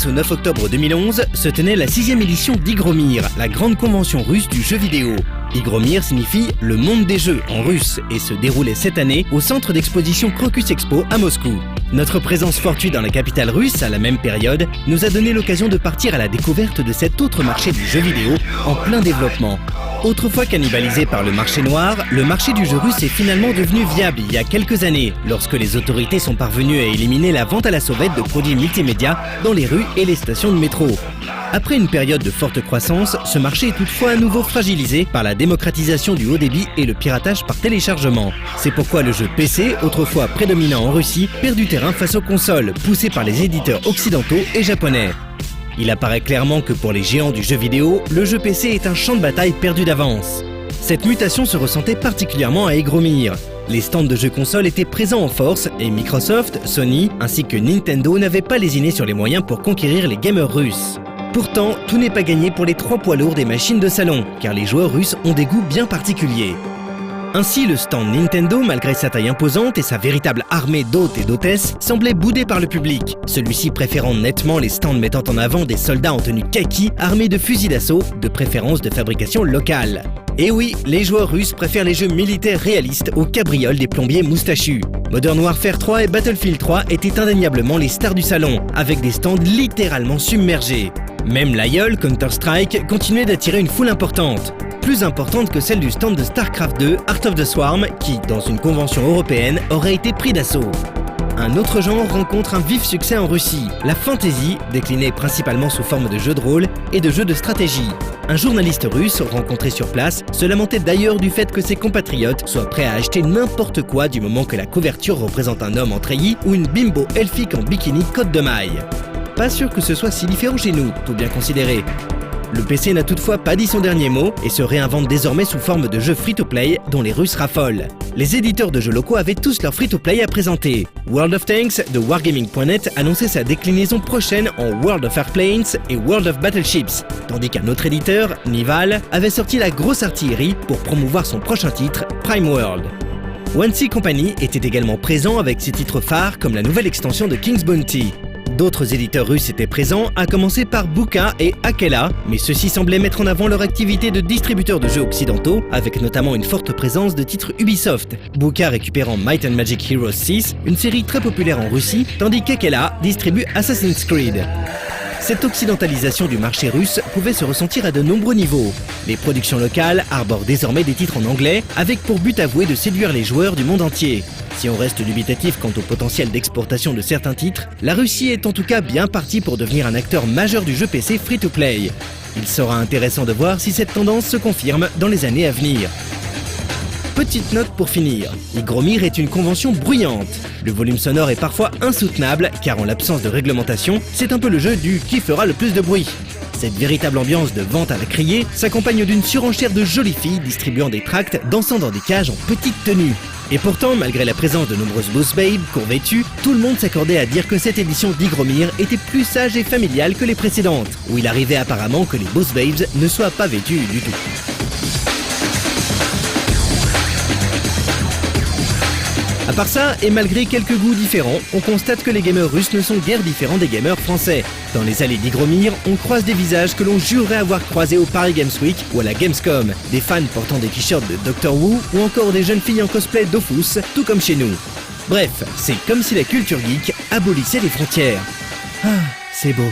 6 au 9 octobre 2011 se tenait la 6e édition d'Igromir, la grande convention russe du jeu vidéo. Igromir signifie « le monde des jeux » en russe et se déroulait cette année au centre d'exposition Crocus Expo à Moscou. Notre présence fortuite dans la capitale russe à la même période nous a donné l'occasion de partir à la découverte de cet autre marché du jeu vidéo en plein développement. Autrefois cannibalisé par le marché noir, le marché du jeu russe est finalement devenu viable il y a quelques années, lorsque les autorités sont parvenues à éliminer la vente à la sauvette de produits multimédia dans les rues et les stations de métro. Après une période de forte croissance, ce marché est toutefois à nouveau fragilisé par la démocratisation du haut débit et le piratage par téléchargement. C'est pourquoi le jeu PC, autrefois prédominant en Russie, perd du terrain face aux consoles, poussées par les éditeurs occidentaux et japonais. Il apparaît clairement que pour les géants du jeu vidéo, le jeu PC est un champ de bataille perdu d'avance. Cette mutation se ressentait particulièrement à Igromir. Les stands de jeux consoles étaient présents en force et Microsoft, Sony ainsi que Nintendo n'avaient pas lésiné sur les moyens pour conquérir les gamers russes. Pourtant, tout n'est pas gagné pour les 3 poids lourds des machines de salon, car les joueurs russes ont des goûts bien particuliers. Ainsi, le stand Nintendo, malgré sa taille imposante et sa véritable armée d'hôtes et d'hôtesses, semblait boudé par le public, celui-ci préférant nettement les stands mettant en avant des soldats en tenue kaki armés de fusils d'assaut, de préférence de fabrication locale. Et oui, les joueurs russes préfèrent les jeux militaires réalistes aux cabrioles des plombiers moustachus. Modern Warfare 3 et Battlefield 3 étaient indéniablement les stars du salon, avec des stands littéralement submergés. Même l'aïeul Counter-Strike continuait d'attirer une foule importante. Plus importante que celle du stand de StarCraft 2, Heart of the Swarm, qui, dans une convention européenne, aurait été pris d'assaut. Un autre genre rencontre un vif succès en Russie, la fantasy, déclinée principalement sous forme de jeux de rôle et de jeux de stratégie. Un journaliste russe rencontré sur place se lamentait d'ailleurs du fait que ses compatriotes soient prêts à acheter n'importe quoi du moment que la couverture représente un homme en treillis ou une bimbo elfique en bikini côte de maille. Pas sûr que ce soit si différent chez nous, tout bien considéré. Le PC n'a toutefois pas dit son dernier mot et se réinvente désormais sous forme de jeux free-to-play dont les Russes raffolent. Les éditeurs de jeux locaux avaient tous leur free-to-play à présenter. World of Tanks de Wargaming.net annonçait sa déclinaison prochaine en World of Airplanes et World of Battleships, tandis qu'un autre éditeur, Nival, avait sorti la grosse artillerie pour promouvoir son prochain titre, Prime World. One C Company était également présent avec ses titres phares comme la nouvelle extension de King's Bounty. D'autres éditeurs russes étaient présents, à commencer par Buka et Akela, mais ceux-ci semblaient mettre en avant leur activité de distributeurs de jeux occidentaux, avec notamment une forte présence de titres Ubisoft. Buka récupérant Might and Magic Heroes 6, une série très populaire en Russie, tandis qu'Akela distribue Assassin's Creed. Cette occidentalisation du marché russe pouvait se ressentir à de nombreux niveaux. Les productions locales arborent désormais des titres en anglais, avec pour but avoué de séduire les joueurs du monde entier. Si on reste dubitatif quant au potentiel d'exportation de certains titres, la Russie est en tout cas bien partie pour devenir un acteur majeur du jeu PC free-to-play. Il sera intéressant de voir si cette tendance se confirme dans les années à venir. Petite note pour finir, Igromir est une convention bruyante. Le volume sonore est parfois insoutenable car en l'absence de réglementation, c'est un peu le jeu du qui fera le plus de bruit. Cette véritable ambiance de vente à la criée s'accompagne d'une surenchère de jolies filles distribuant des tracts dansant dans des cages en petite tenue. Et pourtant, malgré la présence de nombreuses boss babes court-vêtues, tout le monde s'accordait à dire que cette édition d'Igromir était plus sage et familiale que les précédentes, où il arrivait apparemment que les boss babes ne soient pas vêtues du tout. À part ça, et malgré quelques goûts différents, on constate que les gamers russes ne sont guère différents des gamers français. Dans les allées d'Igromir, on croise des visages que l'on jurerait avoir croisés au Paris Games Week ou à la Gamescom, des fans portant des t-shirts de Doctor Who ou encore des jeunes filles en cosplay Dofus, tout comme chez nous. Bref, c'est comme si la culture geek abolissait les frontières. Ah, c'est beau.